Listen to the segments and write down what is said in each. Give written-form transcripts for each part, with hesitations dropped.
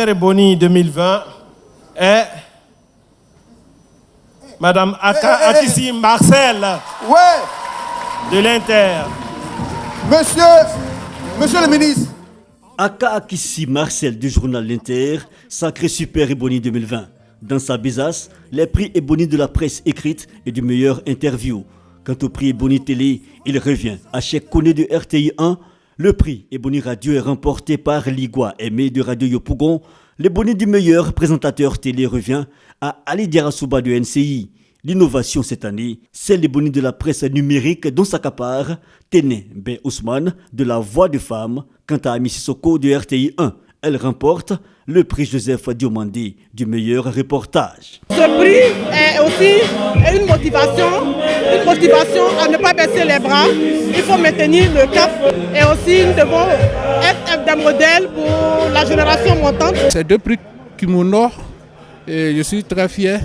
Boni 2020 est Madame Akissi Marcel de l'Inter. Monsieur le ministre. Akissi Marcel du journal L'Inter, sacré Super Ebony 2020. Dans sa besace, les prix Ebony de la presse écrite et du meilleur interview. Quant au prix Ebony Télé, il revient à Cheikh Koné de RTI 1. Le prix Ebony Radio est remporté par Ligua Aimé de Radio Yopougon. L'Ebony du meilleur présentateur télé revient à Ali Diarasouba de NCI. L'innovation cette année, c'est l'Ebony de la presse numérique dont s'accapare Téné Ben Ousmane de la Voix de Femme. Quant à Amy Sissoko de RTI 1, elle remporte le prix Joseph Diomandé du meilleur reportage. Ce prix est aussi une motivation à ne pas baisser les bras. Il faut maintenir le cap et aussi nous devons être des modèles pour la génération montante. C'est deux prix qui m'honorent et je suis très fier.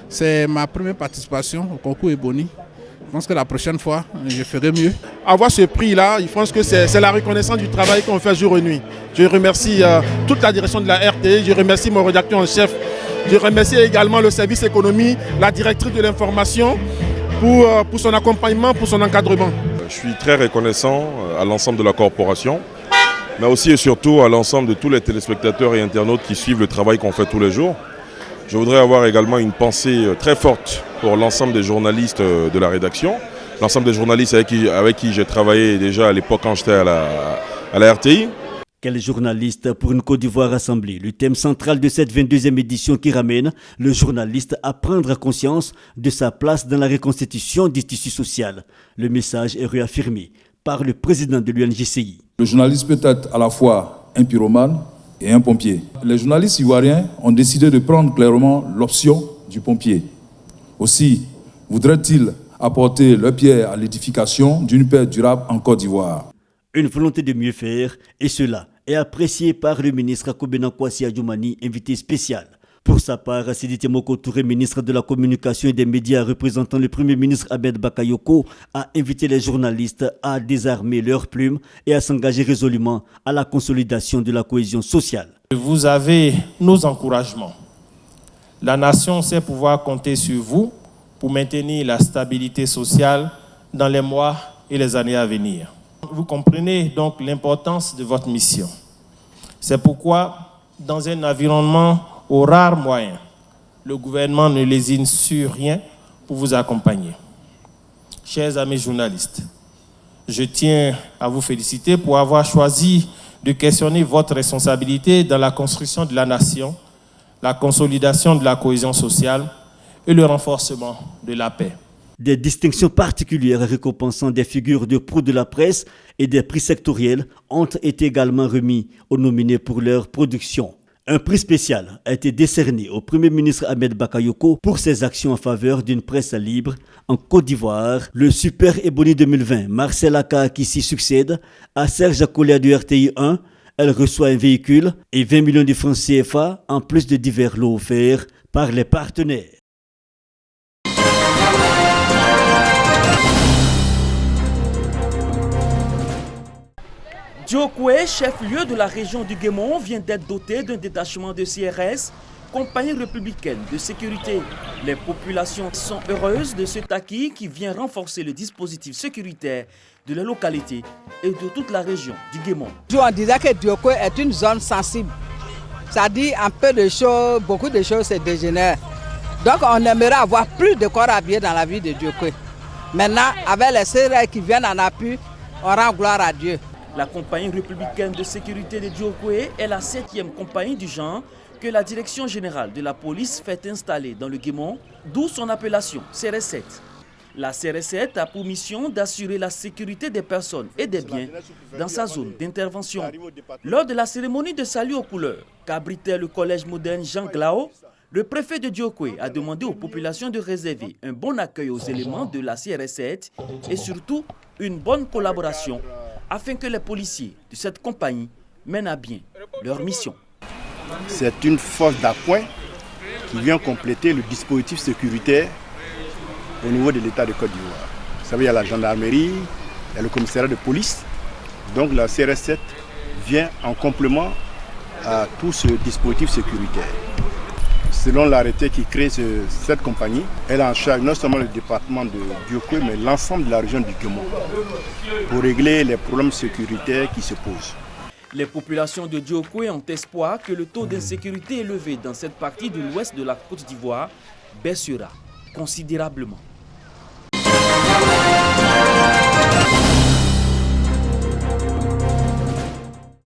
C'est ma première participation au concours Ebony. Je pense que la prochaine fois, je ferai mieux. Avoir ce prix-là, je pense que c'est la reconnaissance du travail qu'on fait jour et nuit. Je remercie toute la direction de la RT, je remercie mon rédacteur en chef, je remercie également le service économie, la directrice de l'information pour son accompagnement, pour son encadrement. Je suis très reconnaissant à l'ensemble de la corporation, mais aussi et surtout à l'ensemble de tous les téléspectateurs et internautes qui suivent le travail qu'on fait tous les jours. Je voudrais avoir également une pensée très forte pour l'ensemble des journalistes de la rédaction, l'ensemble des journalistes avec qui j'ai travaillé déjà à l'époque quand j'étais à la RTI. Quel journaliste pour une Côte d'Ivoire rassemblée? Le thème central de cette 22e édition qui ramène le journaliste à prendre conscience de sa place dans la reconstitution du tissu social. Le message est réaffirmé par le président de l'UNJCI. Le journaliste peut être à la fois un pyromane et un pompier. Les journalistes ivoiriens ont décidé de prendre clairement l'option du pompier. Aussi, voudraient-ils apporter leur pierre à l'édification d'une paix durable en Côte d'Ivoire. Une volonté de mieux faire, et cela est apprécié par le ministre Akobena Kwasi Adjoumani, invité spécial. Pour sa part, Sidité Moko Touré, ministre de la Communication et des Médias représentant le Premier ministre Abed Bakayoko, a invité les journalistes à désarmer leurs plumes et à s'engager résolument à la consolidation de la cohésion sociale. Vous avez nos encouragements. La nation sait pouvoir compter sur vous pour maintenir la stabilité sociale dans les mois et les années à venir. Vous comprenez donc l'importance de votre mission. C'est pourquoi, dans un environnement aux rares moyens, le gouvernement ne lésine sur rien pour vous accompagner. Chers amis journalistes, je tiens à vous féliciter pour avoir choisi de questionner votre responsabilité dans la construction de la nation, la consolidation de la cohésion sociale et le renforcement de la paix. Des distinctions particulières récompensant des figures de proue de la presse et des prix sectoriels ont été également remis aux nominés pour leur production. Un prix spécial a été décerné au Premier ministre Ahmed Bakayoko pour ses actions en faveur d'une presse libre en Côte d'Ivoire. Le Super Ebony 2020, Marcel Akissi succède à Serge Akolia du RTI 1. Elle reçoit un véhicule et 20 millions de francs CFA en plus de divers lots offerts par les partenaires. Diokwe, chef-lieu de la région du Guémon, vient d'être doté d'un détachement de CRS, compagnie républicaine de sécurité. Les populations sont heureuses de cet acquis qui vient renforcer le dispositif sécuritaire de la localité et de toute la région du Guémon. On disait que Diokwe est une zone sensible. Ça dit un peu de choses, beaucoup de choses se dégénèrent. Donc on aimerait avoir plus de corps habillés dans la ville de Diokwe. Maintenant, avec les CRS qui viennent en appui, on rend gloire à Dieu. La compagnie républicaine de sécurité de Diokwe est la 7e compagnie du genre que la direction générale de la police fait installer dans le Guémon, d'où son appellation CRS7. La CRS7 a pour mission d'assurer la sécurité des personnes et des biens dans sa zone d'intervention. Lors de la cérémonie de salut aux couleurs qu'abritait le collège moderne Jean Glao, le préfet de Diokwe a demandé aux populations de réserver un bon accueil aux éléments de la CRS7 et surtout une bonne collaboration afin que les policiers de cette compagnie mènent à bien leur mission. C'est une force d'appoint qui vient compléter le dispositif sécuritaire au niveau de l'État de Côte d'Ivoire. Vous savez, il y a la gendarmerie, il y a le commissariat de police. Donc la CRS7 vient en complément à tout ce dispositif sécuritaire. Selon l'arrêté qui crée cette compagnie, elle a en charge non seulement le département de Diokwe, mais l'ensemble de la région du Guémon pour régler les problèmes sécuritaires qui se posent. Les populations de Diokwe ont espoir que le taux d'insécurité élevé dans cette partie de l'ouest de la Côte d'Ivoire baissera considérablement.